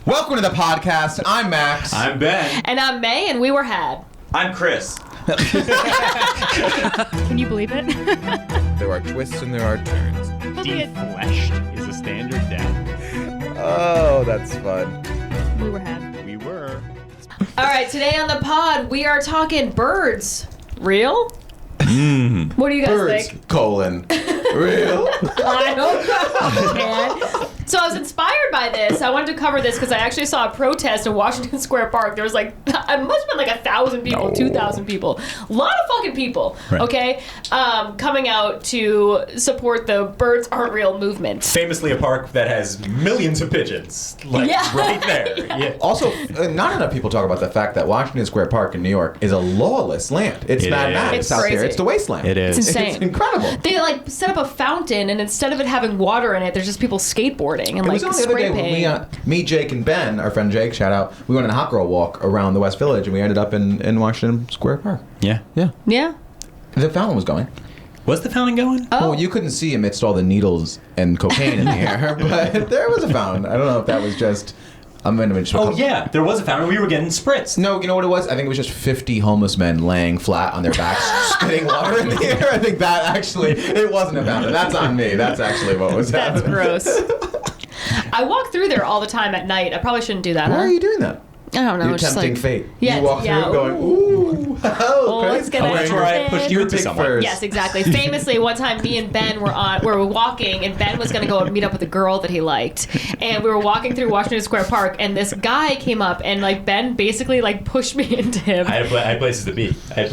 Welcome to the podcast. I'm Max. I'm Ben. And I'm May, and we were had. I'm Chris. Can you believe it? There are twists and there are turns. Defleshed is a standard death. Oh, that's fun. We were had. We were. All right, today on the pod, we are talking birds. Real? What do you guys Birds, think? colon. Real? I don't know, man. So I was inspired by this. I wanted to cover this because I actually saw a protest in Washington Square Park. There was it must have been like 1,000 people, 2,000 people. A lot of fucking people, Right. okay? Coming out to support the Birds Aren't Real movement. Famously a park that has millions of pigeons. Yeah. Right there. Yeah. Also, not enough people talk about the fact that Washington Square Park in New York is a lawless land. It's It Mad is. Max It's out crazy. there. It's the wasteland. It is. It's insane. It's incredible. They set up a fountain, and instead of it having water in it, there's just people skateboarding and It was on the other spray day when painting. me, Jake, and Ben, our friend Jake, shout out, we went on a hot girl walk around the West Village, and we ended up in Washington Square Park. Yeah. Yeah. The fountain was going. Was the fountain going? Oh. Well, you couldn't see amidst all the needles and cocaine in the air, but there was a fountain. I don't know if that was just... I'm going to just... Oh, yeah. There was a fountain. We were getting spritzed. No, you know what it was? I think it was just 50 homeless men laying flat on their backs, spitting water in the air. I think that actually... It wasn't a fountain. That's on me. That's actually what was That's happening. gross. I walk through there all the time at night. I probably shouldn't do that, Why huh? are you doing that? I don't know. You're just tempting fate. Yeah, You walk through yeah, going, ooh, oh, it's gonna That's where I happen. pushed you You're into big someone. furs. Yes, exactly. Famously, one time me and Ben were walking, and Ben was going to go and meet up with a girl that he liked. And we were walking through Washington Square Park, and this guy came up, and Ben basically pushed me into him. I had places to be. And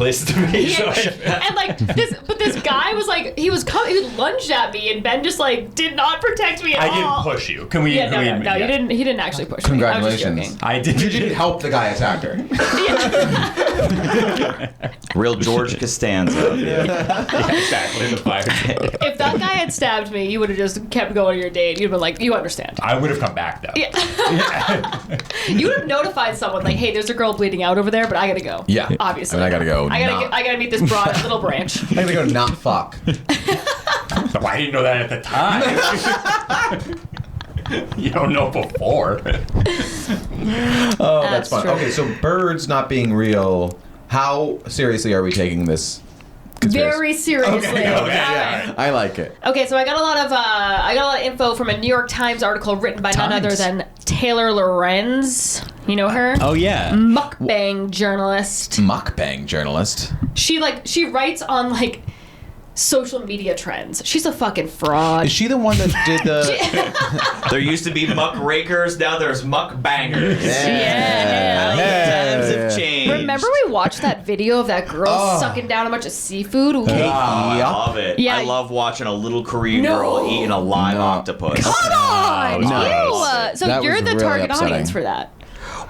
this guy was he lunged at me, and Ben just did not protect me at I all. didn't push you. Can we? Yeah, can we, no, you didn't. He didn't actually push me. I was just Congratulations. joking. I did. You didn't help the guy attacker. Real George Costanza. Exactly. The fire. If that guy had stabbed me, you would have just kept going your date. You'd have been you understand. I would have come back though. Yeah. You would have notified someone hey, there's a girl bleeding out over there, but I gotta go. Yeah. Obviously. I mean, I gotta go. I gotta meet this broad at Little Branch. I gotta go not fuck. But I didn't know that at the time. You don't know before. Oh, that's fun. true. Okay, so birds not being real. How seriously are we taking this conspiracy? Very seriously. Okay, All yeah. right. I like it. Okay, so I got a lot of info from a New York Times article written by none Times. other than Taylor Lorenz. You know her? Oh yeah. Mukbang journalist. Mukbang journalist. She writes on social media trends. She's a fucking fraud. Is she the one that did the? There used to be muckrakers, now there's muckbangers. Yeah. How the times have changed. Remember we watched that video of that girl sucking down a bunch of seafood? Oh, I Yup. love it. Yeah. I love watching a little Korean No. girl eating a live No. octopus. Come on! No. Ew. So That you're was the really target upsetting. audience for that.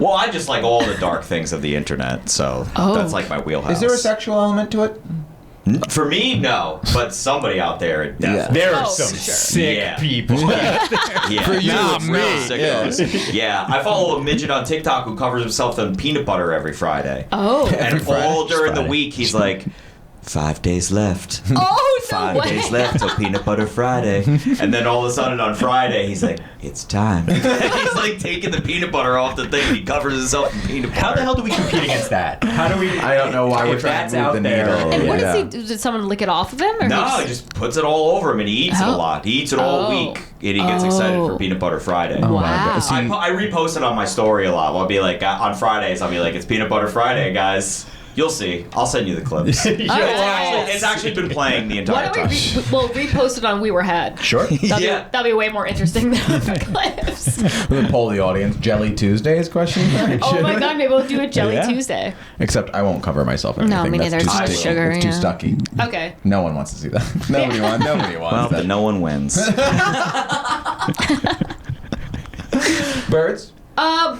Well, I just like all the dark things of the internet, so that's my wheelhouse. Is there a sexual element to it? For me, no, but somebody out there definitely. There are Oh, some for sure. sick Yeah. people. Yeah. For you, No, it's real me. sickos. Yeah, I follow a midget on TikTok who covers himself in peanut butter every Friday. Oh. And Friday. all during the Friday. week, he's like, 5 days left. Oh, no 5 way. days left till Peanut Butter Friday. And then all of a sudden on Friday, he's like, it's time. He's taking the peanut butter off the thing. He covers himself in peanut butter. How the hell do we compete against that? How do we? I don't know why we're If trying that's to move out the there. needle. And what Yeah. does he? Did someone lick it off of him? Or No, he just puts it all over him and he eats it a Oh. lot. He eats it all Oh. week and he gets excited for Oh. Peanut Butter Friday. Oh, Wow. my God. See, I repost it on my story a lot. I'll be like, on Fridays, I'll be like, it's Peanut Butter Friday, guys. You'll see. I'll send you the clips. It's actually been playing the Why entire don't time. we'll repost it on We Were Had. Sure. That'll be way more interesting than the clips. We'll poll the audience. Jelly Tuesdays? Question mark. Oh my god, maybe we'll do a Jelly Yeah. Tuesday. Except I won't cover myself in No, anything. me That's neither. too It's too much sticky. sugar, It's too yeah. stucky. Okay. No one wants to see that. Nobody wants Well, that. then no one wins. Birds?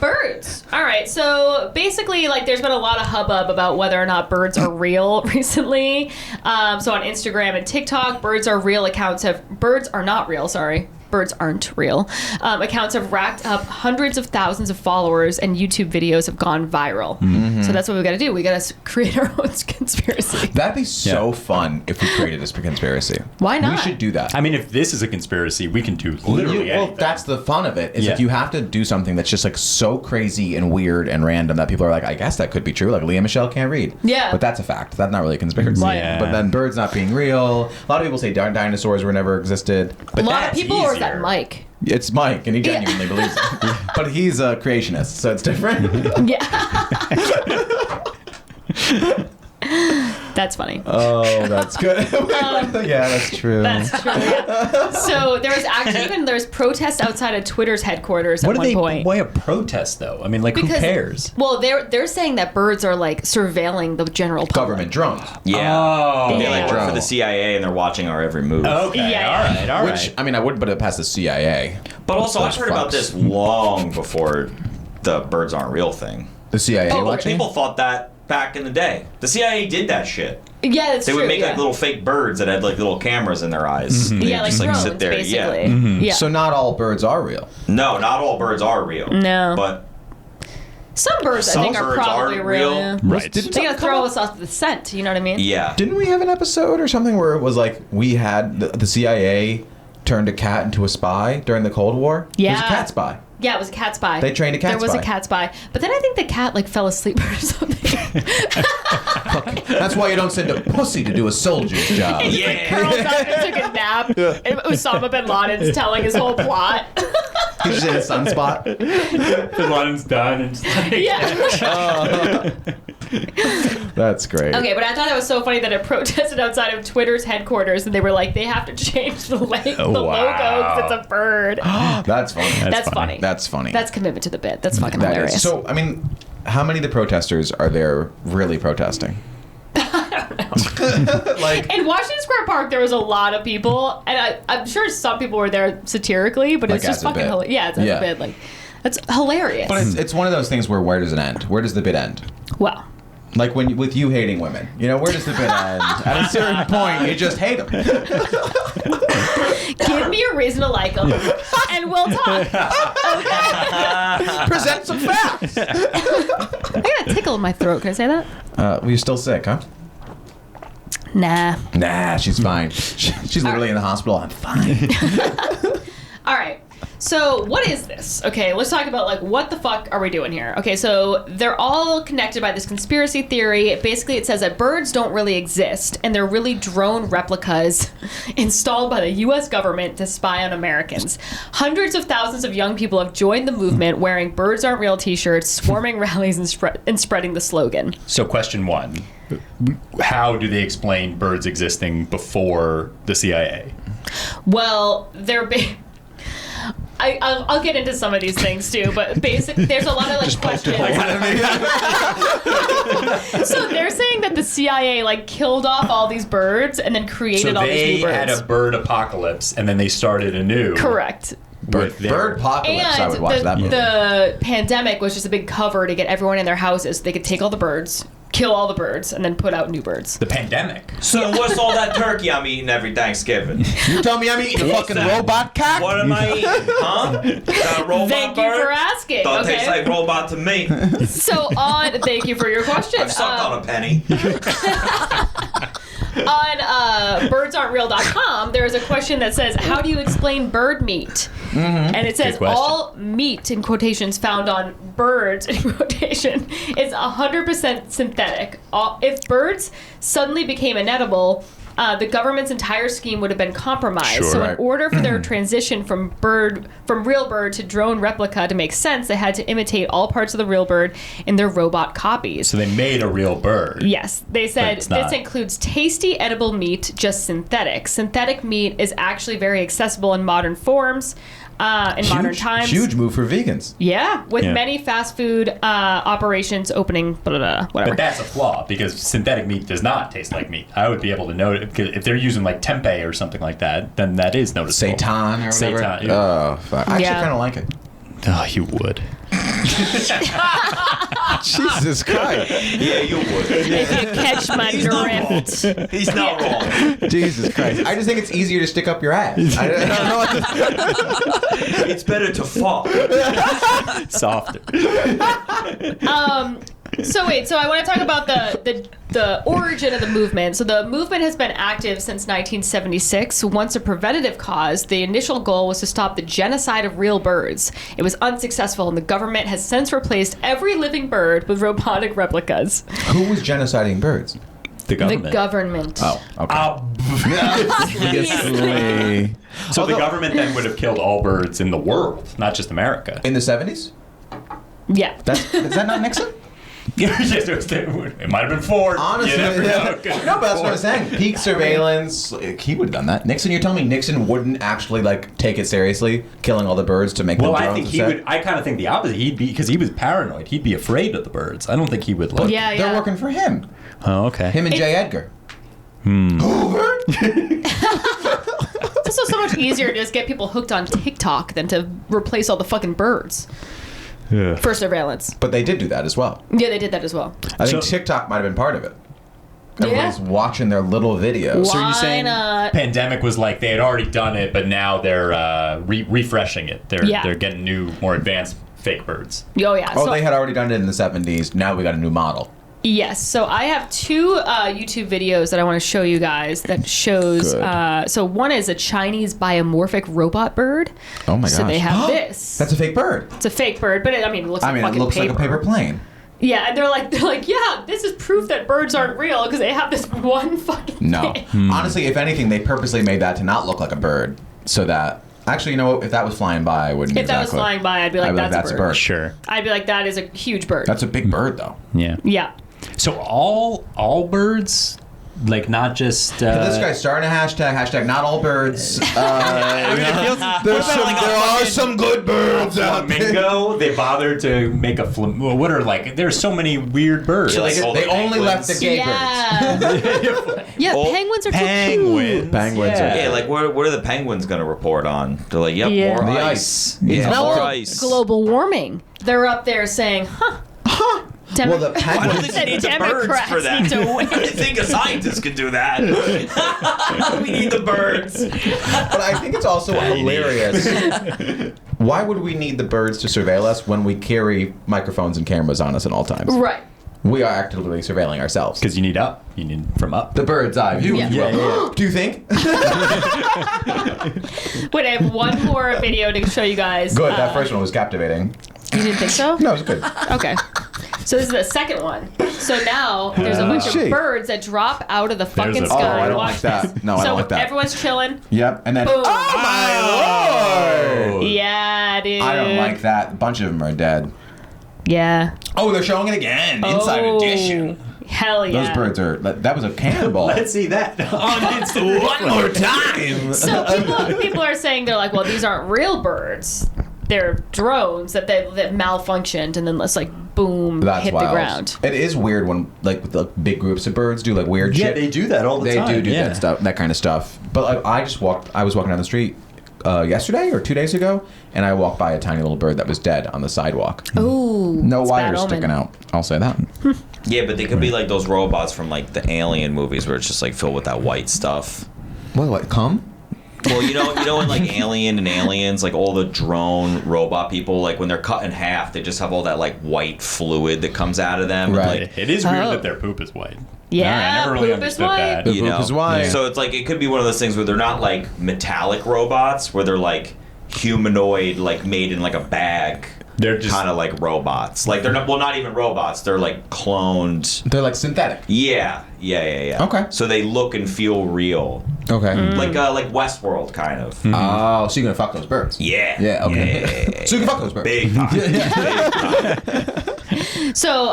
Birds. All right. So basically, there's been a lot of hubbub about whether or not birds are real recently. So on Instagram and TikTok, birds are not real. Sorry. birds aren't real. Accounts have racked up hundreds of thousands of followers, and YouTube videos have gone viral. So that's what we got to do. We got to create our own conspiracy. That'd be so fun if we created this conspiracy. Why not? We should do that. I mean, if this is a conspiracy, we can do literally anything. Well, that's the fun of it. Is Yeah. if you have to do something that's just like so crazy and weird and random that people are like, I guess that could be true. Like Leah Michelle can't read. Yeah. But that's a fact. That's not really a conspiracy. Yeah. But then birds not being real. A lot of people say dinosaurs were never existed. A But lot of that's people, or is that easier. Mike? it's Mike, and he genuinely believes it. But he's a creationist, so it's different. Yeah. That's funny. Oh, that's good. Yeah, that's true. That's true. Yeah. So there's protests outside of Twitter's headquarters What at are one point. Why a protest though? I mean, like, who cares? Well, they're saying that birds are like surveilling the general public. Government drones. Yeah. Oh. They Yeah. like work for the CIA and they're watching our every move. Okay. Yeah. All right. Which, I mean, I would put it past the CIA. But also, I've Those heard about fucks. this long before the birds aren't real thing. The CIA People, watching? people thought that back in the day. The CIA did that shit. Yeah, that's They true. would make yeah. like little fake birds that had like little cameras in their eyes. And they'd yeah, like just, drones, sit there. basically. Yeah. Yeah. So not all birds are real. No, not all birds are real. No. But Some birds, I Some think, are birds probably aren't real. real. Yeah. Right. Didn't They gotta something come throw up- us off the scent. You know what I mean? yeah. Didn't we have an episode or something where it was like we had the CIA turned a cat into a spy during the Cold War? It was Yeah. a cat spy. Yeah, it was a cat spy. They trained a cat There was spy. a cat spy, but then I think the cat like fell asleep or something. That's why you don't send a pussy to do a soldier's job. Yeah. Curled up and took a nap. And Osama bin Laden's telling his whole plot. He's just in a sunspot. Bin Laden's done. And just like, Yeah. That's great. Okay, but I thought it was so funny that it protested outside of Twitter's headquarters, and they were like, they have to change the, the logo wow. because it's a bird. That's funny. That's funny. That's funny. That's commitment to the bit. That's fucking That is. hilarious. So, I mean, how many of the protesters are there really protesting? Like, in Washington Square Park, there was a lot of people, and I'm sure some people were there satirically, but it's Like just as a fucking bit. hilarious. Yeah, it's as Yeah. a bit. Like, that's hilarious. but it's one of those things where does it end? Where does the bit end? Well, Like when with you hating women, you know, where does the bit end? At a certain point, you just hate them. give me a reason to like them, and we'll talk. Present some facts. I got a tickle in my throat. Can I say that? Well, you're still sick, huh? Nah. Nah, she's fine. She's literally in the hospital. I'm fine. All right. So what is this? Okay, let's talk about like what the fuck are we doing here? Okay, so they're all connected by this conspiracy theory. Basically, it says that birds don't really exist, and they're really drone replicas installed by the U.S. government to spy on Americans. Hundreds of thousands of young people have joined the movement, wearing "Birds Aren't Real" T-shirts, swarming rallies, and spreading the slogan. So, question one: how do they explain birds existing before the CIA? Well, they're big. I'll get into some of these things too, but basically, there's a lot of like questions. So they're saying that the CIA like killed off all these birds and then created So all they these new had birds. a bird apocalypse, and then they started anew. Correct. with their- Bird apocalypse. I would And watch that movie. the pandemic was just a big cover to get everyone in their houses so they could take all the birds, kill all the birds, and then put out new birds. The pandemic. So what's all that turkey I'm eating every Thanksgiving? You tell me I'm eating a fucking that? robot cock? What am I eating? Huh? Got a robot Thank you bird? for asking. Don't Okay. taste like robot to me. So thank you for your question. I've sucked on a penny. On birdsaren'treal.com, there is a question that says, how do you explain bird meat? And it says, Good question. all meat, in quotations, found on birds, in quotation, is 100% synthetic. If birds suddenly became inedible, the government's entire scheme would have been compromised. Sure. So Right. in order for their transition from real bird to drone replica to make sense, they had to imitate all parts of the real bird in their robot copies. So they made a real bird. Yes, they said it's this not. includes tasty edible meat, just synthetic. Synthetic meat is actually very accessible in modern forms, in modern times. Huge move for vegans. Yeah, with Yeah. many fast food operations opening, blah, blah, blah, whatever. But that's a flaw because synthetic meat does not taste like meat. I would be able to know it because if they're using like tempeh or something like that, then that is noticeable. Seitan or whatever. Seitan, yeah. Oh, fuck. I actually Yeah. kind of like it. Oh, you would. Jesus Christ. Yeah, you would. If you catch my drift. He's not wrong. Jesus Christ. I just think it's easier to stick up your ass. I don't know what to... It's better to fall. Softer. So I want to talk about the origin of the movement. So the movement has been active since 1976. Once a preventative cause, the initial goal was to stop the genocide of real birds. It was unsuccessful, and the government has since replaced every living bird with robotic replicas. Who was genociding birds? The government. The government. Oh, okay. Obviously. So the government then would have killed all birds in the world, not just America. In the 70s? Yeah. Is that not Nixon? Yes, it might have been Ford. Honestly, You never yeah. know. No, but that's what I'm saying. Peak surveillance. He would have done that. Nixon, you're telling me Nixon wouldn't actually like take it seriously, killing all the birds to make Well, the drones I think he upset? would. I kind of think the opposite. He'd be, because he was paranoid. He'd be afraid of the birds. I don't think he would like. Yeah, They're working for him. Oh, okay. Him and It's- J. Edgar. Hoover? It's also so much easier to just get people hooked on TikTok than to replace all the fucking birds Yeah. for surveillance. But they did do that as well. Yeah, they did that as well. I think So- TikTok might have been part of it. Yeah. Everybody's watching their little videos. So Why you're saying not? pandemic was like they had already done it, but now they're refreshing it. They're getting new, more advanced fake birds. Oh, yeah. Oh, So- they had already done it in the 70s. Now we got a new model. Yes, so I have two YouTube videos that I want to show you guys that shows. Good. So one is a Chinese biomorphic robot bird. Oh my So gosh. they have this. That's a fake bird. It's a fake bird, but it looks like I mean, fucking it looks paper. like a paper plane. Yeah, and they're like, yeah, this is proof that birds aren't real because they have this one fucking No. thing. Honestly, if anything, they purposely made that to not look like a bird so that... Actually, you know what? If that was flying by, I wouldn't If that was exactly. flying by, I'd be like, that's a bird. Sure. I'd be like, that is a huge bird. That's a big bird, though. Yeah. Yeah. So all birds, like not just. This guy's starting a hashtag not all birds. There are some good birds out there. Flamingo. They bothered to make a flamingo. What are like? There's so many weird birds. Yeah, like all They the only left the penguins. gay birds. Yeah, Oh, penguins are so penguins. Penguins are- Yeah, like what are the penguins gonna report on? They're like, yep, Yeah. more The ice. ice. Yeah, It's more melting. ice. global warming. They're up there saying, Well, the I don't penguins... think we need the birds Democrats for that. need to win. I think a scientist can do that. We need the birds. But I think it's also hilarious. Why would we need the birds to surveil us when we carry microphones and cameras on us at all times? Right. We are actively surveilling ourselves. Because you need up. You need from up. The bird's eye view. Yeah. if you will. Yeah, yeah. Do you think? Wait, I have one more video to show you guys. Good. That first one was captivating. You didn't think so? No, it was good. Okay. So this is the second one. So now there's a bunch Shit. of birds that drop out of the fucking There's a- Oh, sky. I don't Watch like this. that. No, I So don't like that. everyone's chilling. Yep. And then. Boom. Oh my lord! Yeah, dude. I don't like that. A bunch of them are dead. Yeah. Oh, they're showing it again. Inside Oh, edition. Hell yeah. Those birds are. That was a cannonball. Let's see that on Instagram. One more time. So people are saying they're like, well, these aren't real birds. They're drones that malfunctioned and then let's like boom That's hit wild. the ground. It is weird when like the big groups of birds do like weird Yeah, shit. they do that all the They time. do yeah. that stuff, that kind of stuff. But like, I was walking down the street yesterday or 2 days ago, and I walked by a tiny little bird that was dead on the sidewalk. Ooh. No it's wires bad omen. sticking out. I'll say that. Yeah, but they could be like those robots from like the Alien movies where it's just like filled with that white stuff. What? Come? Well, you know in like Alien and Aliens, like all the drone robot people, like when they're cut in half, they just have all that like white fluid that comes out of them. Right. Like, It is weird Oh. that their poop is white. Yeah, I never really poop is understood white. that. The you poop know, is white. so it's like it could be one of those things where they're not like metallic robots, where they're like humanoid, like made in like a bag. They're just kind of like robots. Like they're not even robots. They're like cloned. They're like synthetic. Yeah. Okay. So they look and feel real, Okay. like Westworld kind of. Oh, so you're gonna fuck those birds? Yeah. Yeah. Okay. Yeah. So you can fuck those birds. Big time. Big time. So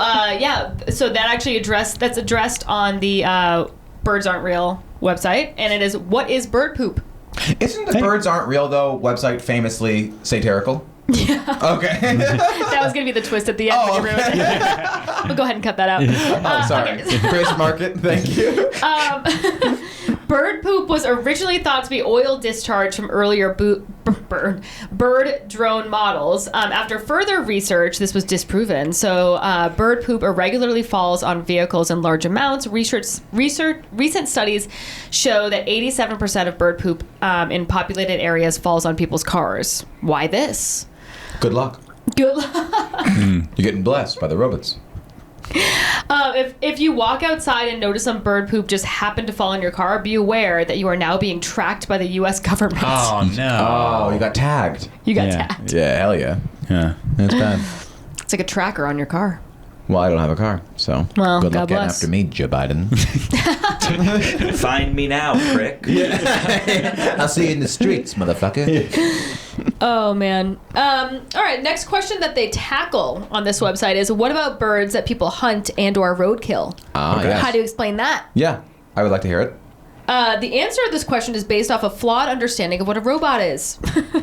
so that actually that's addressed on the Birds Aren't Real website, and it is what is bird poop? Isn't the birds aren't real though website famously satirical? Yeah. Okay. That was gonna be the twist at the end. Oh, when you ruined it. We'll go ahead and cut that out. Oh, sorry. Okay. Chris Market, thank you. Bird poop was originally thought to be oil discharge from earlier bird drone models. After further research, this was disproven. So bird poop irregularly falls on vehicles in large amounts. Recent studies show that 87% of bird poop in populated areas falls on people's cars. Why this? Good luck. Good luck. You're getting blessed by the robots. If you walk outside and notice some bird poop just happen to fall in your car, be aware that you are now being tracked by the U.S. government. Oh, no. Oh, you got tagged. You got tagged. Yeah, hell yeah. Yeah. That's bad. It's like a tracker on your car. Well, I don't have a car, so Well, good God luck getting bless. after me, Joe Biden. Find me now, prick. I'll see you in the streets, motherfucker. Oh, man. All right, next question that they tackle on this website is, what about birds that people hunt and or roadkill? Yes. How do you explain that? Yeah, I would like to hear it. The answer to this question is based off a flawed understanding of what a robot is.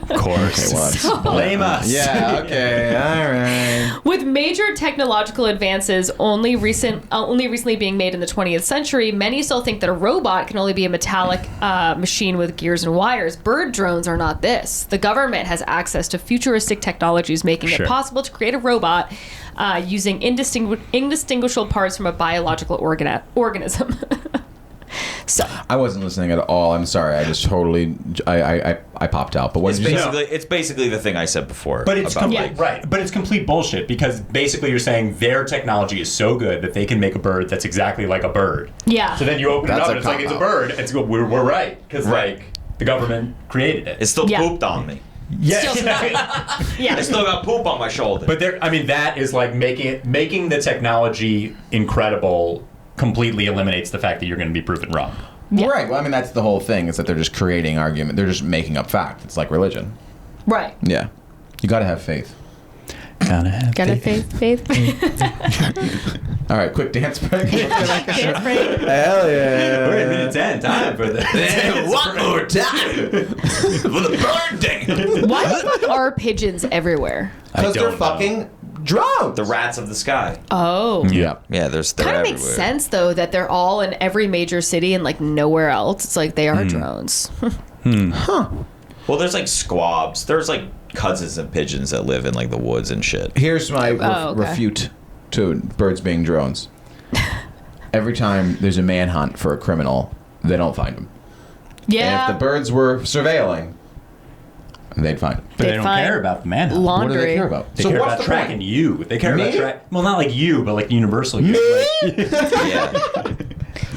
Of course. Okay, well, Blame us. yeah, okay, all right. With major technological advances only recently being made in the 20th century, many still think that a robot can only be a metallic machine with gears and wires. Bird drones are not this. The government has access to futuristic technologies, making it possible to create a robot using indistinguishable parts from a biological organism. So I wasn't listening at all. I'm sorry. I just totally I popped out. But what It's did you say? basically it's basically the thing I said before. But it's about, right. But it's complete bullshit because basically you're saying their technology is so good that they can make a bird that's exactly like a bird. yeah. So then you open it That's up a and it's like it's a cop-out. bird. It's we're right because Right. like the government created it. It still Yeah. pooped on me. Yeah. Still not. I Yeah. still got poop on my shoulder. But there, I mean, that is like making the technology incredible completely eliminates the fact that you're going to be proven wrong. Yeah. Right. Well, I mean, that's the whole thing. Is that they're just creating argument. They're just making up fact. It's like religion. Right. Yeah. You got to have faith. Gotta faith. All right. Quick dance break. Dance break. Hell yeah. We're at minute 10. Time for the One more time for the bird dance. Why the fuck are pigeons everywhere? Because they're don't know. fucking drones. the rats of the sky. Oh. Yeah. Yeah, they're Kind of everywhere. makes sense though that they're all in every major city and like nowhere else. It's like they are drones. Well, there's like squabs. There's like cousins of pigeons that live in like the woods and shit. Here's my okay. refute to birds being drones. Every time there's a manhunt for a criminal, they don't find him. Yeah. And if the birds were surveilling, they'd find him. But they They don't find care about the manhunt. laundry. What do they care about? They So care what's about the tracking point? you. They care Me? about well, not like you, but like universal you. Me? Like, Yeah.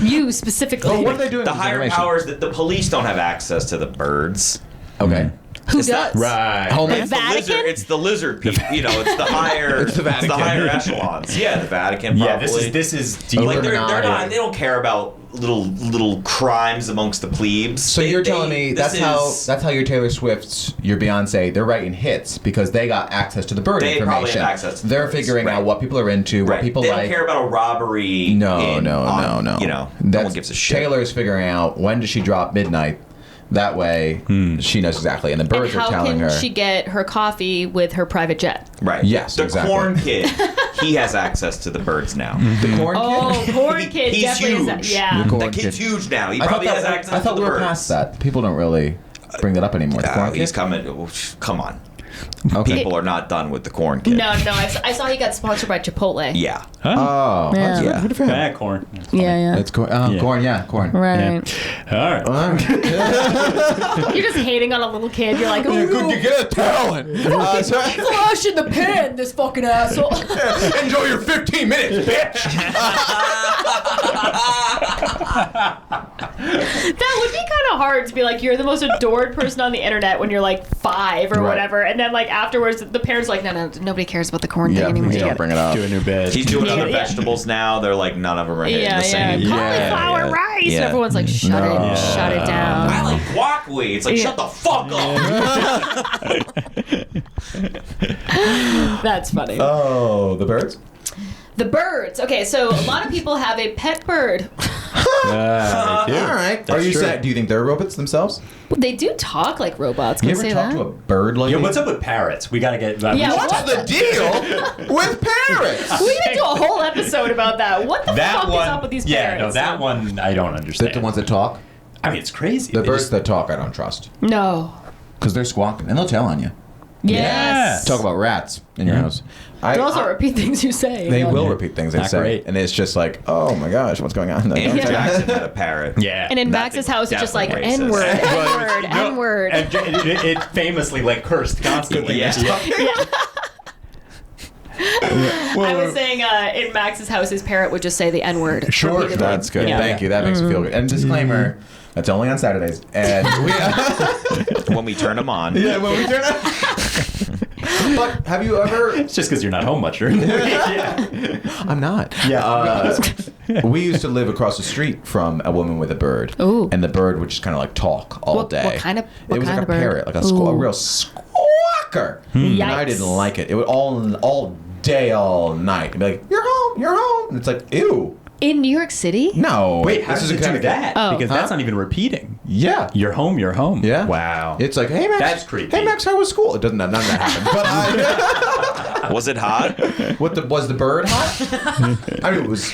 You specifically. But what are they doing The with this higher information? powers that the police don't have access to the birds. Okay. Who It's does? not- right. Homeland. It's the Vatican? lizard. It's the lizard people. You know, it's the higher. It's the Vatican. higher echelons. Yeah, the Vatican. Probably. Yeah, this is deep. Like they're Illuminati. not. They don't care about little crimes amongst the plebes. So you're telling me that's how your Taylor Swift's, your Beyonce, they're writing hits because they got access to the bird They probably information. have access to the They're birds, figuring right. out what people are into, what Right. people They like. don't care about a robbery. No. You know, no one gives a shit. Taylor's figuring out when does she drop midnight. That way, she knows exactly, and the And birds are how telling can her. she get her coffee with her private jet? Right. Yes, The exactly. corn kid. He has access to the birds now. The corn Oh, kid. corn kid He's definitely huge. is. Yeah. The corn That kid's kid. huge now. He I thought probably has that, access I thought to we the were birds. past that. People don't really bring that up anymore. The corn He's kid. coming. Come on. Okay. People are not done with the corn kid. No, I saw he got sponsored by Chipotle. Yeah. Oh, Yeah. that's good for him. Bad corn. Yeah. It's corn. Oh, Yeah. corn. Yeah, corn. Right. All right. All right. You're just hating on a little kid. You're like, Good ooh, to get a talent. flush in the pen, this fucking asshole. Enjoy your 15 minutes, bitch. That would be kind of hard to be like, you're the most adored person on the internet when you're like 5 or Right. whatever, and then like afterwards the parents are like, no, nobody cares about the corn thing Yeah, anymore. please don't bring it up. Do a new bed. He's doing Yeah, other yeah. vegetables now. They're like none of them are hitting Yeah, the same. cauliflower Yeah. rice. Yeah. And everyone's like, shut it down. I like guacamole. It's like Yeah. shut the fuck up. That's funny. Oh, the birds? The birds. Okay, so a lot of people have a pet bird. They do. All right. That's Are you true. saying? Do you think they're robots themselves? They do talk like robots. Can You you ever say talk that? to a bird like Yo, me? what's up with parrots? We gotta get. Yeah, What's what the deal with parrots? We need to do a whole episode about that. What the that fuck one? is up with these yeah, parrots? no, that one I don't Is understand. that the ones that talk? I mean, it's crazy. The They birds just- that talk, I don't trust. No. Because they're squawking, and they'll tell on you. Yes. Talk about rats in your house. They'll also repeat things you say. They will repeat things they Not say. great. And it's just like, oh my gosh, what's going on? Andrew Yeah. Jackson had a parrot. Yeah. And in That Max's thing house, it's just like definitely N-word, racist. N-word, N-word. And it famously like cursed constantly. Yeah. I was saying in Max's house, his parrot would just say the N-word. Sure, repeatedly. That's good. Yeah. Thank you. That makes me feel good. And disclaimer, that's only on Saturdays. And we, When we turn them on. yeah, when we turn But have you ever... It's just because you're not home much during the week. Yeah. I'm not. Yeah. We used to live across the street from a woman with a bird. Ooh. And the bird would just kind of like talk all What- day. what kind of- what It was kind like of a bird? parrot, like a, Ooh. a real squawker. And I Yikes. didn't like it. It would all day, all night. It'd be like, you're home, you're home. And it's like, ew. In New York City? No. Wait, how this does is it do Connecticut. that? Oh. Because Huh? that's not even repeating. Yeah. You're home, you're home. Yeah. Wow. It's like, hey Max. That's creepy. Hey Max, how was school? It doesn't. None of that happened. But Was it hot? was the bird hot? I mean, it was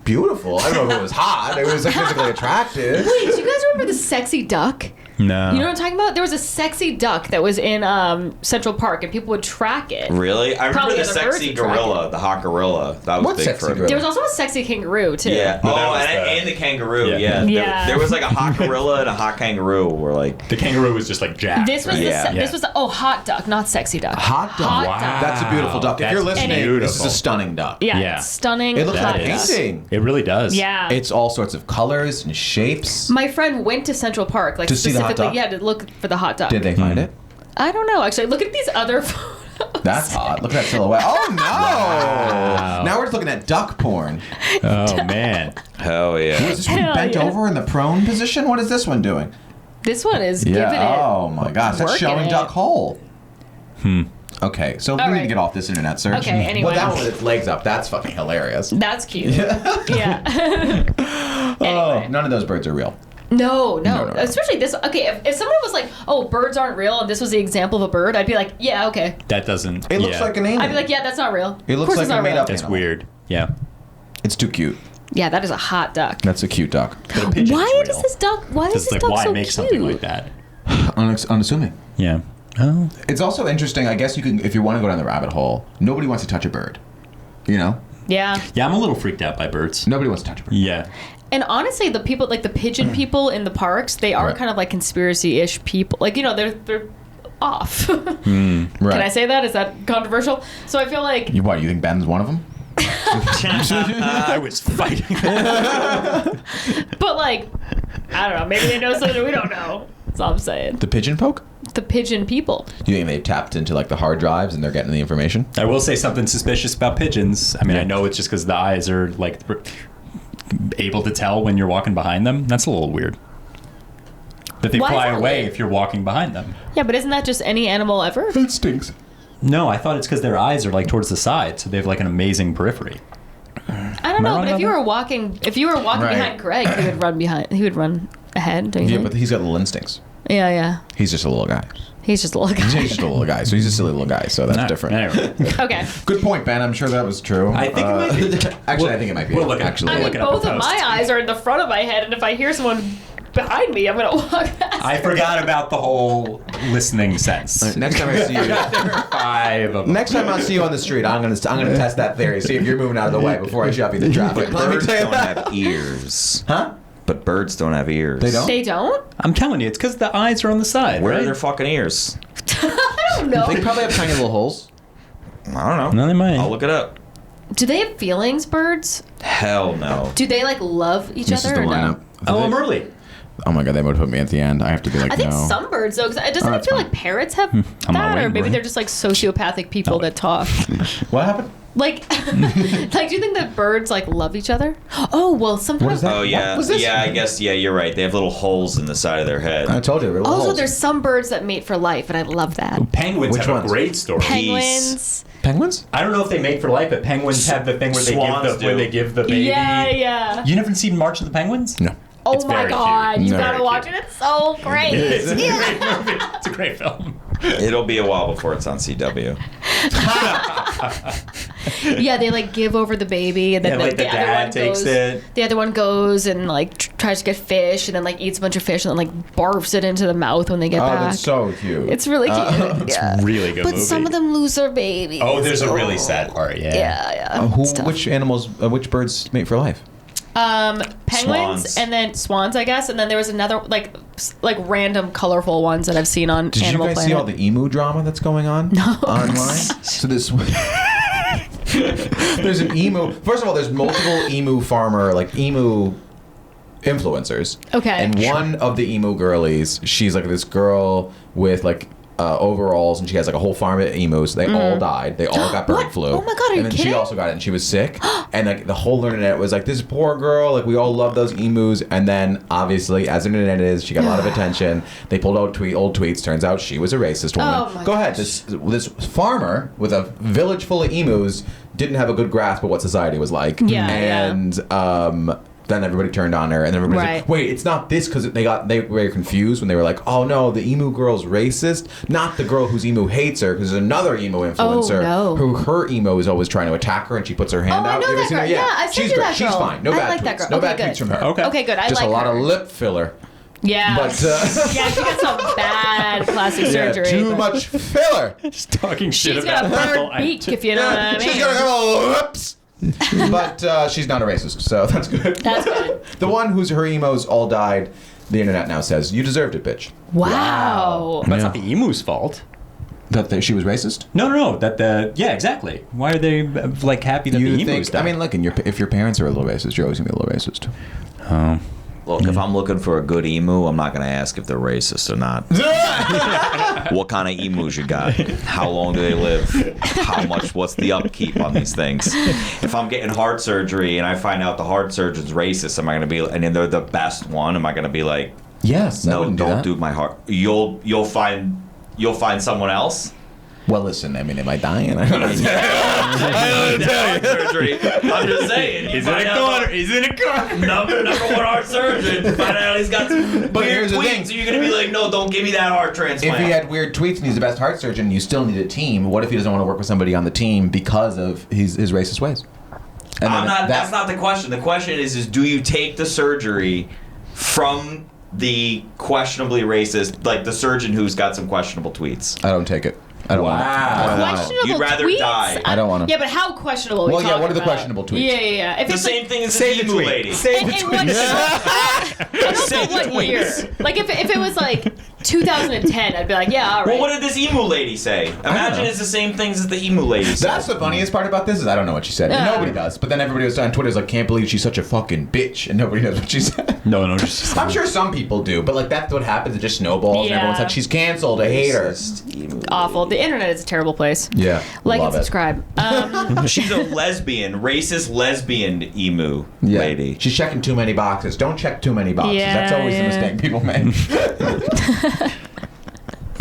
beautiful. I don't know if it was hot. It was like physically attractive. Wait, do you guys remember the sexy duck? No. You know what I'm talking about? There was a sexy duck that was in Central Park, and people would track it. Really? I remember Probably the other birds sexy would track gorilla, the hot gorilla. That was What big sexy for a gorilla? There was also a sexy kangaroo, too. Yeah. No, that Oh, was and the kangaroo. Yeah. Yeah. Yeah. There was like a hot gorilla and a hot kangaroo. Were like. The kangaroo was just like jacked. This was right? the Yeah. this was the, hot duck, not sexy duck. Hot duck. Hot Wow. duck. That's a beautiful duck. If That's you're listening, this is beautiful. a stunning duck. Yeah, Yeah. it's stunning. It looks hot like That duck. is. painting. It really does. Yeah. It's all sorts of colors and shapes. My friend went to Central Park, like To see the hot specifically, duck? yeah, to look for the hot duck. Did they find it? I don't know, actually. Look at these other photos. That's hot. Look at that silhouette. Oh no! Wow. Now we're just looking at duck porn. Oh man. Hell yeah. Is this one Hell bent yeah. over in the prone position? What is this one doing? This one is giving it. Oh my gosh, that's working showing it. duck hole. Okay, so we need to right. get off this internet search. Okay, anyway. Well, that one with its legs up, that's fucking hilarious. That's cute. Yeah. Oh, none of those birds are real. No. No. Especially this. Okay, if someone was like, "Oh, birds aren't real," and this was the example of a bird, I'd be like, "Yeah, okay." That doesn't. It looks yeah. like an alien. I'd be like, "Yeah, that's not real." It Of looks course like it's a not made real. up It's animal. weird. Yeah. It's too cute. Yeah, that is a hot duck. That's a cute duck. But a pigeon's Why real. does this duck? Why is Just this like duck why so make cute? something like that? Unassuming. Yeah. Oh. It's also interesting. I guess you can, if you want to go down the rabbit hole. Nobody wants to touch a bird. You know, Yeah. Yeah, I'm a little freaked out by birds. nobody wants to touch a bird. Yeah. And honestly, the people, like the pigeon people in the parks, they are Right. kind of like conspiracy-ish people. Like, you know, they're off. Right. Can I say that? Is that controversial? So I feel like You what? You think Ben's one of them? I was fighting. But like, I don't know. Maybe they know something we don't know. That's all I'm saying. The pigeon poke? The pigeon people. Do you think they've tapped into like the hard drives and they're getting the information? I will say something suspicious about pigeons. I mean, I know it's just because the eyes are like able to tell when you're walking behind them. That's a little weird. That they Why is fly that away weird? if you're walking behind them. Yeah, but isn't that just any animal ever? It stinks. No, I thought it's because their eyes are like towards the side, so they have like an amazing periphery. I don't Am I know. wrong But about if you that? were walking, Right. behind Greg, he would run behind. He would run ahead. Don't you Yeah, think? but he's got little instincts. Yeah. He's just a little guy. He's just a little guy. He's just a little guy, so he's a silly little guy. So that's Alright, different. Anyway. Okay. Good point, Ben. I'm sure that was true. I think it might be. Actually, I think it might be. We'll look at- actually, I mean, looking up a both of post. my eyes are in the front of my head, and if I hear someone behind me, I'm gonna walk past. I forgot about the whole listening sense. next time I see you, There are 5 of them. next time I see you on the street, I'm gonna test that theory. See if you're moving out of the way before I shove you in the traffic. Let me Birds tell you don't that. have ears. Huh? But birds don't have ears. They don't? They don't? I'm telling you, it's because the eyes are on the side, Where right? are their fucking ears? I don't know. They probably have tiny little holes. I don't know. No, they might. I'll look it up. Do they have feelings, birds? Hell no. Do they like love each This is other the or no? lineup. Oh, I'm early. Oh my god, they would put me at the end. I have to be like, I think no. some birds though, because doesn't Oh, it that's feel fine. like parrots have I'm not that, or waiting, maybe right? they're just like sociopathic people that talk. What happened? Like, like, do you think that birds like love each other? Oh well, sometimes. What is that? Oh yeah. What was this? Yeah, I guess you're right. They have little holes in the side of their head. I told you. There were Also, holes. there's some birds that mate for life, and I love that. Penguins Which have ones? a great story. Penguins. penguins. I don't know if they mate for life, but penguins have the thing where Swans do. give the baby. Yeah. You never seen March of the Penguins? No. Oh It's my very god, cute. you No. gotta Very watch cute. it. It's so great. It's a Yeah. great movie. It's a great film. It'll be a while before it's on CW. Yeah, they like give over the baby, and then Yeah, like the other dad one takes goes, it. The other one goes and like tries to get fish, and then like eats a bunch of fish, and then like barfs it into the mouth when they get Oh, back. that's so cute. It's really cute. Yeah. Really good But movie. some of them lose their babies. Oh, there's a really sad part. Yeah. Yeah. Which animals? Which birds mate for life? Penguins Swans. and then swans, I guess, and then there was another like random colorful ones that I've seen on Did Animal you guys Planet. see all the emu drama that's going on online? So this. There's an emu. First of all, there's multiple emu farmer, like emu influencers. Okay. And one of the emu girlies, she's like this girl with like overalls, and she has like a whole farm of emus. They all died. They all got bird What? flu. Oh my God, are you And then she kidding? also got it, and she was sick. And like the whole internet was like, this poor girl. Like we all love those emus. And then obviously, as the internet is, she got a lot of attention. They pulled out old tweets. Turns out she was a racist woman. Oh my Go ahead. gosh. This farmer with a village full of emus didn't have a good grasp of what society was like. Yeah, And then everybody turned on her, and everybody's Right. like, "Wait, it's not this," because they were confused when they were like, "Oh no, the emu girl's racist, not the girl whose emu hates her, because there's another emu influencer no. who her emo is always trying to attack her, and she puts her hand Oh, I out." know You ever that seen her? girl. Yeah, I've seen she's you great. that She's girl. fine. No I bad like tweets. that girl. No Okay, bad good. tweets from her. Okay, good. I Just like a lot her. of lip filler. Yeah. But yeah, she got some bad plastic yeah, surgery. too but much filler. Just talking shit She's about got a people. bird beak, if you know what I mean. She's got a couple lips. But she's not a racist, so that's good. That's good. The one whose her emos all died, the internet now says, you deserved it, bitch. Wow. That's not the emu's fault. That she was racist? No. Yeah, exactly. Why are they like happy that the emus think? died? I mean, look, if your parents are a little racist, you're always gonna be a little racist. oh. Look, if I'm looking for a good emu, I'm not going to ask if they're racist or not. What kind of emus you got? How long do they live? What's the upkeep on these things? If I'm getting heart surgery and I find out the heart surgeon's racist, am I going to be, and then they're the best one, am I going to be like, Yes. no, don't do my heart. You'll find someone else? Well, listen. I mean, am I dying? I don't know. Heart surgery. I'm just saying. He's in a corner. He's in a corner. Number one heart surgeon. Find out he's got some But weird here's the thing. tweets. So you're gonna be like, no, don't give me that heart transplant. If he had weird tweets and he's the best heart surgeon, you still need a team. What if he doesn't want to work with somebody on the team because of his racist ways? And then That's not the question. The question is do you take the surgery from the questionably racist, like the surgeon who's got some questionable tweets? I don't take it. I don't want it. I don't want it. Questionable You'd rather tweets? die. I don't want to. Yeah, but how questionable are we Well, yeah, talking what are the about? questionable tweets? Yeah. If The it's same thing as the Save the emu tweet. lady. Save in what, I don't Save know the what year. tweets. Like if it was like 2010, I'd be like, yeah, all right. Well, what did this emu lady say? Imagine know. it's the same things as the emu lady said. That's the funniest part about this is I don't know what she said. And nobody does. But then everybody was on Twitter is like, can't believe she's such a fucking bitch, and nobody knows what she said. No, just. I'm sure some people do, but like that's what happens. It just snowballs, and Yeah. everyone's like, she's canceled. I hate her. Awful. The internet is a terrible place. Yeah, Like love and it. subscribe. She's a lesbian, racist lesbian emu Yeah. lady. She's checking too many boxes. Don't check too many boxes. Yeah, That's always yeah. the mistake people make.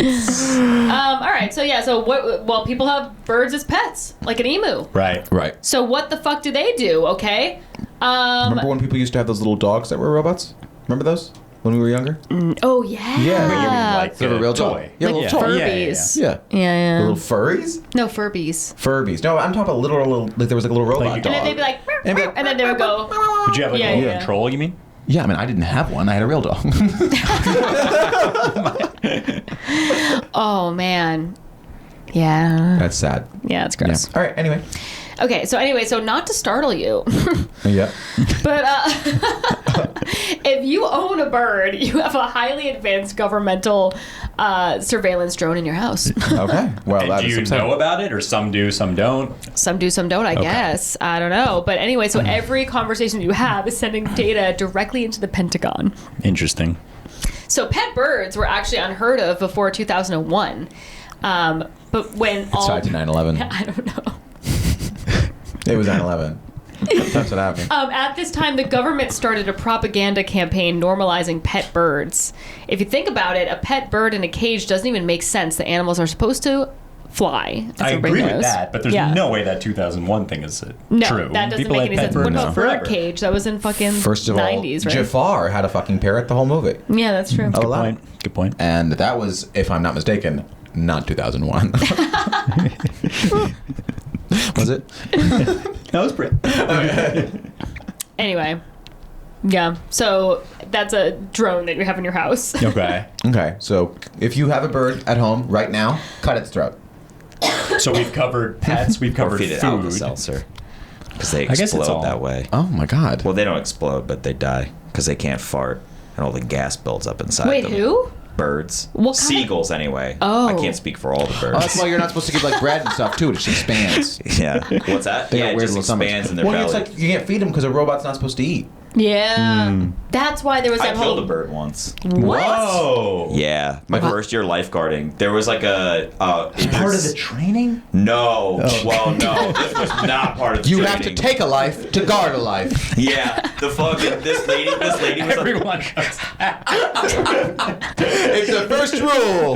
All right. So what? Well, people have birds as pets, like an emu. Right. Right. So what the fuck do they do? Okay. Remember when people used to have those little dogs that were robots? Remember those when we were younger? Oh yeah. Yeah. But you mean like Sort of a real toy? toy. Yeah, Like little toy. Furbies. Yeah. Yeah. The little furries? No, Furbies. Furbies. No, I'm talking about little like there was like a little robot Like- dog. And then they'd be like, "Meow, And be meow," like, and then they would go. Would you have like Yeah, a little yeah. control? You mean? Yeah, I mean, I didn't have one. I had a real dog. Oh man. Yeah. That's sad. Yeah, it's Yeah. gross. All right. Anyway. Okay, so not to startle you, Yeah. but if you own a bird, you have a highly advanced governmental surveillance drone in your house. Okay. Well, And that do is you upsetting. know about it, or some do, some don't? Some do, some don't, I guess. I don't know. But anyway, so every conversation you have is sending data directly into the Pentagon. Interesting. So pet birds were actually unheard of before 2001. But when all... Tied to 9/11. I don't know. It was 9/11. That's what happened. At this time, the government started a propaganda campaign normalizing pet birds. If you think about it, a pet bird in a cage doesn't even make sense. The animals are supposed to fly. as I everybody agree with knows. that, but there's Yeah. no way that 2001 thing is No, true. that doesn't People make had any pet sense. What birds about forever. Birdcage? That was in fucking First of all, 90s, right? Jafar had a fucking parrot the whole movie. Yeah, that's true. Oh, wow. Good point. And that was, if I'm not mistaken, not 2001. Was it? That was pretty. Anyway, yeah. So that's a drone that you have in your house. Okay. Okay, so if you have a bird at home right now, cut its throat. So we've covered pets. We've Or covered feed it food. Alka-Seltzer. Because they guess it's explode all- that way. Oh my God. Well, they don't explode, but they die because they can't fart, and all the gas builds up inside Wait, them. who? Birds. What kind of- Seagulls, anyway. Oh. I can't speak for all the Oh, birds. that's why you're not supposed to give like bread and stuff too. It just expands. Yeah. What's that? They Yeah, got it weird just little stomachs. expands in their Well, belly. it's like you can't feed them because a robot's not supposed to eat. Yeah. That's why there was I that killed whole. a bird once. What? Whoa. Yeah, my first year lifeguarding. There was like a training? No, well, no, this was not part of the You training. have to take a life to guard a life. Yeah, the fucking this lady was Everyone shuts It's the first rule.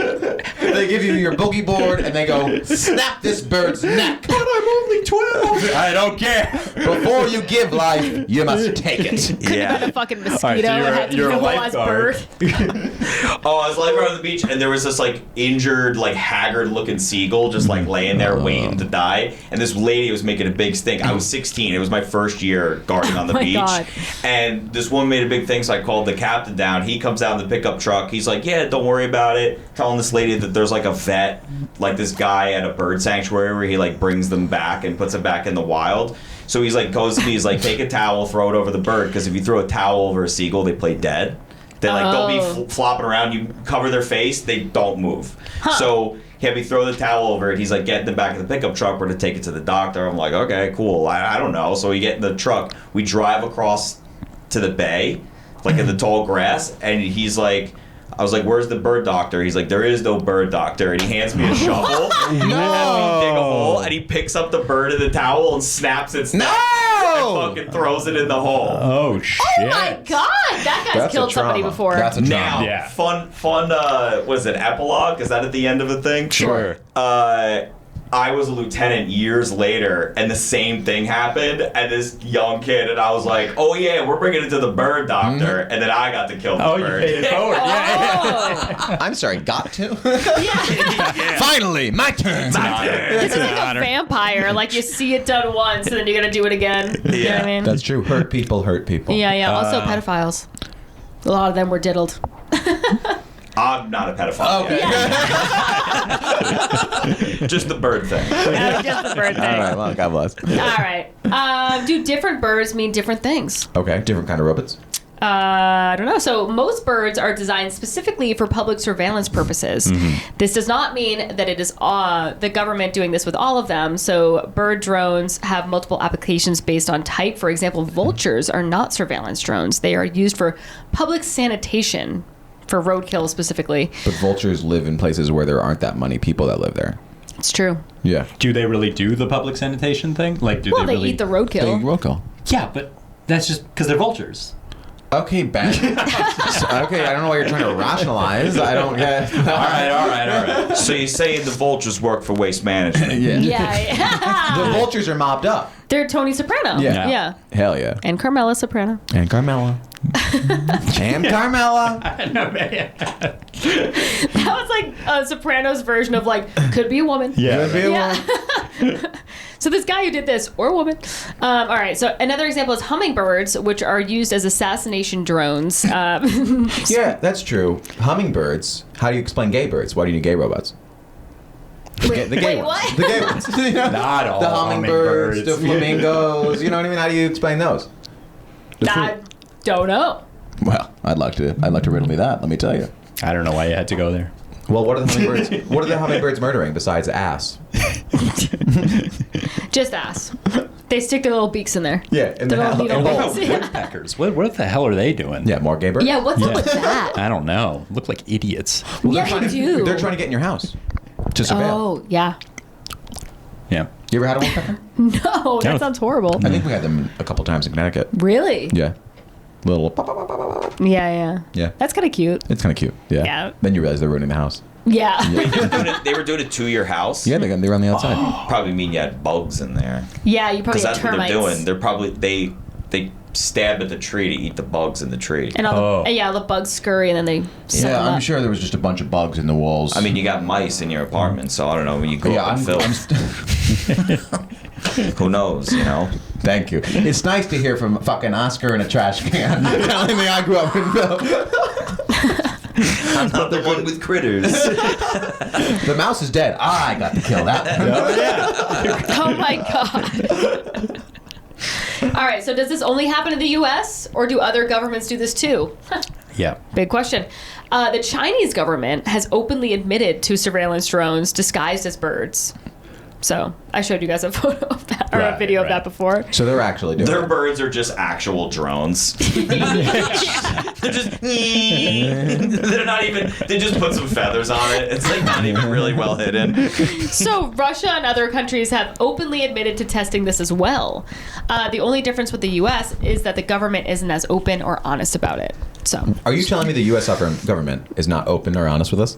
They give you your boogie board and they go, snap this bird's neck. But I'm only 12. I don't care. Before you give life, you must take it. Could have been Yeah. a fucking mosquito. All right, so It had to be you're a a whole ass lifeguard. bird. Oh, I was lifeguard on the beach, and there was this like injured, like haggard-looking seagull just like laying there waiting to die. And this lady was making a big stink. I was 16. It was my first year guarding on the my beach. God. And this woman made a big thing, so I called the captain down. He comes out in the pickup truck. He's like, "Yeah, don't worry about it." Telling this lady that there's like a vet, like this guy at a bird sanctuary where he like brings them back and puts them back in the wild. So he's like goes to me, he's like, take a towel, throw it over the bird, because if you throw a towel over a seagull, they play dead. They like they'll Oh. be flopping around. You cover their face, they don't move. So he had me throw the towel over it. He's like, get in the back of the pickup truck. We're to take it to the doctor. I'm like, okay, cool. I don't know. So we get in the truck. We drive across to the bay, like in the tall grass, and he's like, I was like, where's the bird doctor? He's like, there is no bird doctor. And he hands me a shovel. And he has me dig a hole, and he picks up the bird in the towel and snaps its neck. No! And fucking throws it in the hole. Oh shit. Oh my God! That guy's That's a killed somebody trauma. before. That's a Now, trauma. Yeah. fun, was it epilogue? Is that at the end of a thing? Sure. I was a lieutenant years later, and the same thing happened, and this young kid, and I was like, oh yeah, we're bringing it to the bird doctor, and then I got to kill the Oh, you bird. paid it forward. Yeah. Oh. I'm sorry, got to? Yeah. Finally, my turn. This is like a vampire. Like you see it done once, and then you're gonna do it again. You know what Yeah. I mean? That's true. Hurt people hurt people. Yeah, yeah. Also, pedophiles. A lot of them were diddled. I'm not a pedophile. Okay. Just the bird thing. That was just the bird thing. All right, well, God bless. All right. Do different birds mean different things? Okay, different kind of robots. I don't know. So most birds are designed specifically for public surveillance purposes. This does not mean that it is the government doing this with all of them. So bird drones have multiple applications based on type. For example, vultures are not surveillance drones. They are used for public sanitation, for roadkill specifically. But vultures live in places where there aren't that many people that live there. It's true. Yeah. Do they really do the public sanitation thing? Like, do Well, they they really eat the roadkill. Roadkill. Yeah, but that's just because they're vultures. Okay, Ben. Okay, I don't know why you're trying to rationalize. I don't get. All right. So you're saying the vultures work for waste management? Yeah. Yeah. The vultures are mobbed up. They're Tony Soprano. Yeah. Yeah. Hell yeah. And Carmela Soprano. And Carmela. And Carmela. That was like a Sopranos version of like, could be a woman. Could be a Yeah. woman. So this guy who did this, or a woman. All right. So another example is hummingbirds, which are used as assassination drones. Yeah, that's true. Hummingbirds. How do you explain gay birds? Why do you need gay robots? The gay wait, ones. what? The gay ones. You know? Not all the hummingbirds, the hummingbirds. flamingos. You know what I mean? How do you explain those? The I don't know. Well, I'd like to riddle me that. Let me tell you. I don't know why you had to go there. Well, what are the hummingbirds? What are the hummingbirds murdering besides ass? Just ass. They stick their little beaks in there. Yeah, in the Their little hell- needle in What beaks. about woodpeckers? What the hell are they doing? Yeah, more gay birds. Yeah, what's up with that? I don't know. Look like idiots. Well, Yeah, they're they trying do. They're trying to get in your house to surveil. Oh, yeah. Yeah. You ever had a woodpecker? No, that No. sounds horrible. I think we had them a couple times in Connecticut. Really? Yeah, little. Pop, pop, pop, pop, pop. Yeah. Yeah, That's kind of cute. it's kind of cute. Yeah. Yeah. Then you realize they're ruining the house. Yeah. They were doing it to your house? Yeah, they were on the outside. Probably mean you had bugs in there. Yeah, you probably Because have that's what they're termites. doing. They're probably they stab at the tree to eat the bugs in the tree. And all Oh. the bugs scurry and then they suck Yeah, them I'm up. sure there was just a bunch of bugs in the walls. I mean, you got mice in your apartment, so I don't know when you go yeah, up and fill. Who knows, you know? Thank you. It's nice to hear from fucking Oscar in a trash can telling me I grew up in film. I'm not the one with critters. The mouse is dead. I got to kill that one. Oh my god. All right, so does this only happen in the U.S. or do other governments do this too? Yeah. Big question. The Chinese government has openly admitted to surveillance drones disguised as birds. So I showed you guys a photo of that, or a video of that before. So they're actually doing Their it. birds are just actual drones. They're just. They're not even. They just put some feathers on it. It's like not even really well hidden. So Russia and other countries have openly admitted to testing this as well. The only difference with the U.S. is that the government isn't as open or honest about it. So Are you telling me the U.S. government is not open or honest with us?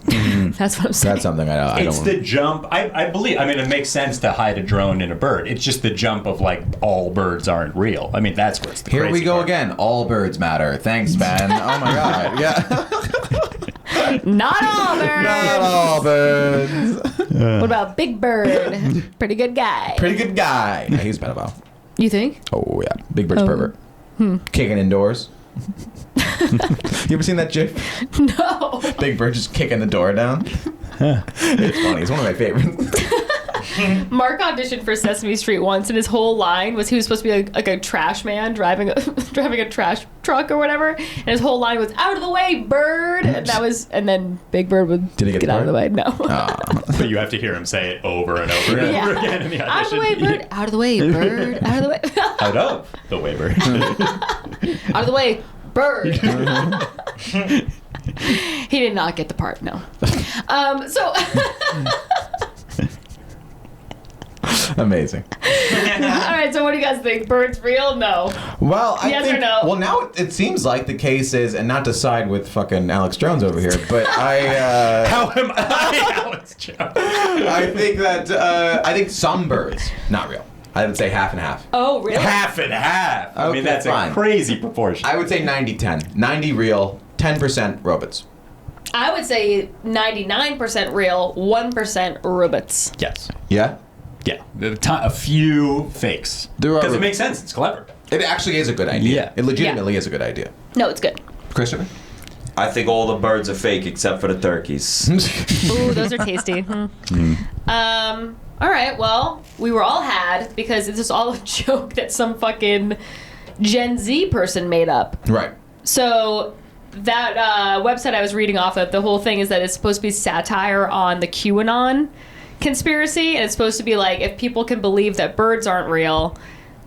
that's what I'm saying. That's something I It's don't. the jump. I believe. I mean, it makes sense to hide a drone in a bird. It's just the jump of like all birds aren't real. I mean, that's what's the Here crazy we go part. again. All birds matter. Thanks, Ben. Oh my god. Yeah. Not all birds. Not all birds. What about Big Bird? Pretty good guy. Pretty good guy. Yeah, he's a pedophile. You think? Oh yeah. Big Bird's pervert. Kicking indoors. You ever seen that GIF? No. Big Bird just kicking the door down. It's funny. It's one of my favorites. Mark auditioned for Sesame Street once, and his whole line was he was supposed to be like a trash man driving a trash truck or whatever, and his whole line was "Out of the way, bird!" And then Big Bird would Did he get the out of the way. part? No. But you have to hear him say it over and over and Yeah. over again in the Out of the audition. way, bird! Out of the way, bird! Out of the way! Out of the waiver. Out of the way, bird! He did not get the part. No. So. Amazing. All right. So what do you guys think? Birds real? No. Well, I Yes think, or no? Well, now it seems like the case is, and not to side with fucking Alex Jones over here, but How am I, Alex Jones? I think that I think some birds not real. I would say half and half. Oh, really? Half and half. I Okay, mean, that's fine. a crazy proportion. I would say 90-10. 90 real, 10% robots. I would say 99% real, 1% robots. Yes. Yeah. Yeah. A few fakes. There are- Because it makes sense. It's clever. It actually is a good idea. Yeah. It legitimately is a good idea. No, it's good. Christopher? I think all the birds are fake except for the turkeys. Ooh, those are tasty. All right, well, we were all had because this is all a joke that some fucking Gen Z person made up. Right. So that website I was reading off of, the whole thing is that it's supposed to be satire on the QAnon conspiracy, and it's supposed to be like, if people can believe that birds aren't real,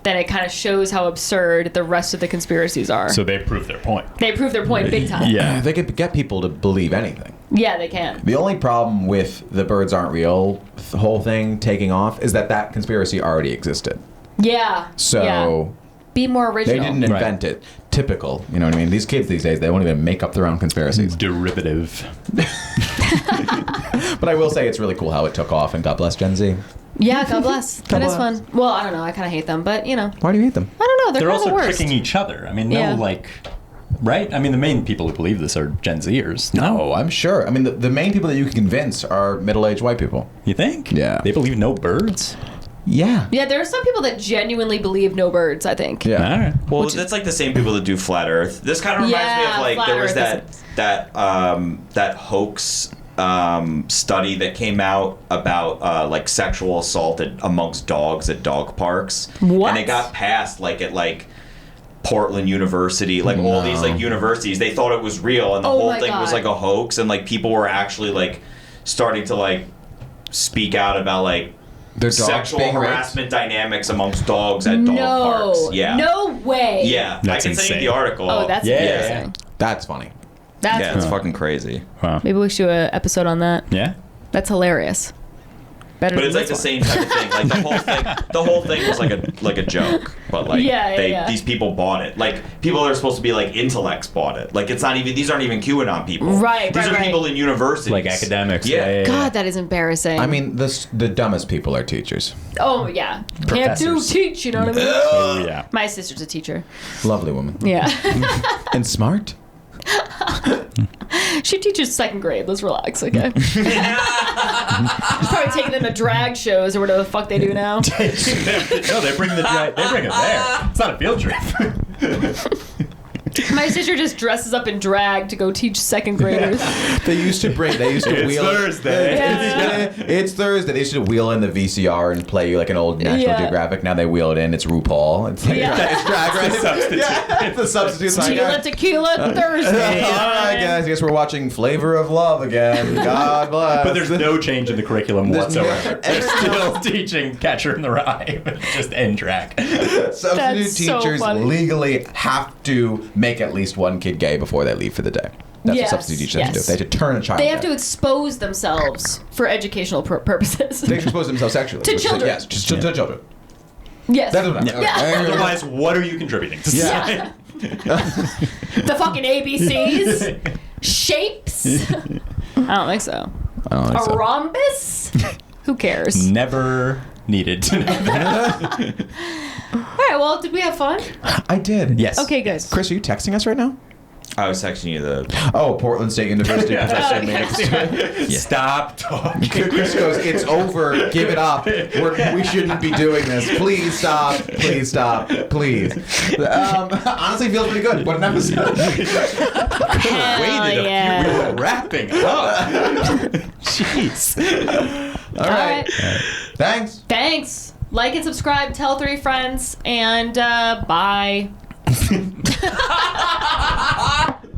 then it kind of shows how absurd the rest of the conspiracies are. So they prove their point. They prove their point big time. Yeah. They could get people to believe anything. Yeah, they can. The only problem with the birds aren't real the whole thing taking off is that conspiracy already existed. Yeah. So yeah. Be more they original. didn't invent it. Typical, you know what I mean? These kids these days, they won't even make up their own conspiracies. Derivative. But I will say it's really cool how it took off, and God bless Gen Z. Yeah, God bless. That is bless. fun. Well, I don't know. I kind of hate them, but you know. Why do you hate them? I don't know. They're They're kind of also the worst. tricking each other. I mean, Yeah. right? I mean, the main people who believe this are Gen Zers. No, I'm sure. I mean, the main people that you can convince are middle-aged white people. You think? Yeah. They believe no birds? Yeah. Yeah, there are some people that genuinely believe no birds, I think. Yeah. All right. Well, that's like the same people that do flat Earth. This kind of reminds me Yeah, of like flat there was Earth that hoax study that came out about like sexual assault amongst dogs at dog parks. What? And it got passed like at like Portland University, like all these like universities. They thought it was real, and the Oh whole my thing was God. like a hoax, and like people were actually like starting to like speak out about like Their dogs sexual being raped? harassment dynamics amongst dogs at dog No. parks. Yeah. No way. Yeah, That's I can send you insane. the article. Oh, that's Yeah. embarrassing. That's funny. That's yeah, it's fucking crazy. Wow. Maybe we should do an episode on that. Yeah? That's hilarious. Better But than it's like this the one. same type of thing. Like the whole thing was like a joke. But like Yeah. these people bought it. Like people that are supposed to be like intellects bought it. Like it's not even these aren't even QAnon people. Right, These right, are right. people in universities. Like academics. Yeah. God, that is embarrassing. I mean, the dumbest people are teachers. oh yeah. Can't do Professors. teach, you know what I mean? Oh, yeah. My sister's a teacher. Lovely woman. Yeah. And smart. She teaches second grade. Let's relax, okay? She's probably taking them to drag shows or whatever the fuck they do now. No, they bring them there. It's not a field trip. My sister just dresses up in drag to go teach second graders. They used to wheel. Thursday. Yeah. It's Thursday. They used to wheel in the VCR and play like an old National Geographic. Now they wheel it in. It's RuPaul. It's like, it's drag race. It's a substitute. Yeah, it's a substitute. Tequila Thursday. All right, guys. I guess we're watching Flavor of Love again. God bless. But there's no change in the curriculum whatsoever. They're Everything still teaching Catcher in the Rye, but just in drag. Substitute That's so teachers funny. legally have to make at least one kid gay before they leave for the day. That's Yes, what substitute teachers have to do. yes. They have to turn a child They have gay. to expose themselves for educational purposes. They expose themselves sexually. To which is- children. Yes, just to children. Yes. That's what I'm Otherwise, what are you contributing to Yeah. The fucking ABCs. Shapes. I don't think so. I don't A think so. rhombus? Who cares? Never needed to know that. All right, well, did we have fun? I did. Yes. Okay, good. Chris, are you texting us right now? I was texting you Oh, Portland State University professor made it. Stop talking. Chris goes, it's over. Give it up. We shouldn't be doing this. Please stop. Please stop. Please. Honestly, feels pretty good. What an episode. Waited yeah. we were wrapping up. Jeez. All right. Thanks. Thanks. Like and subscribe. Tell 3 friends. And bye.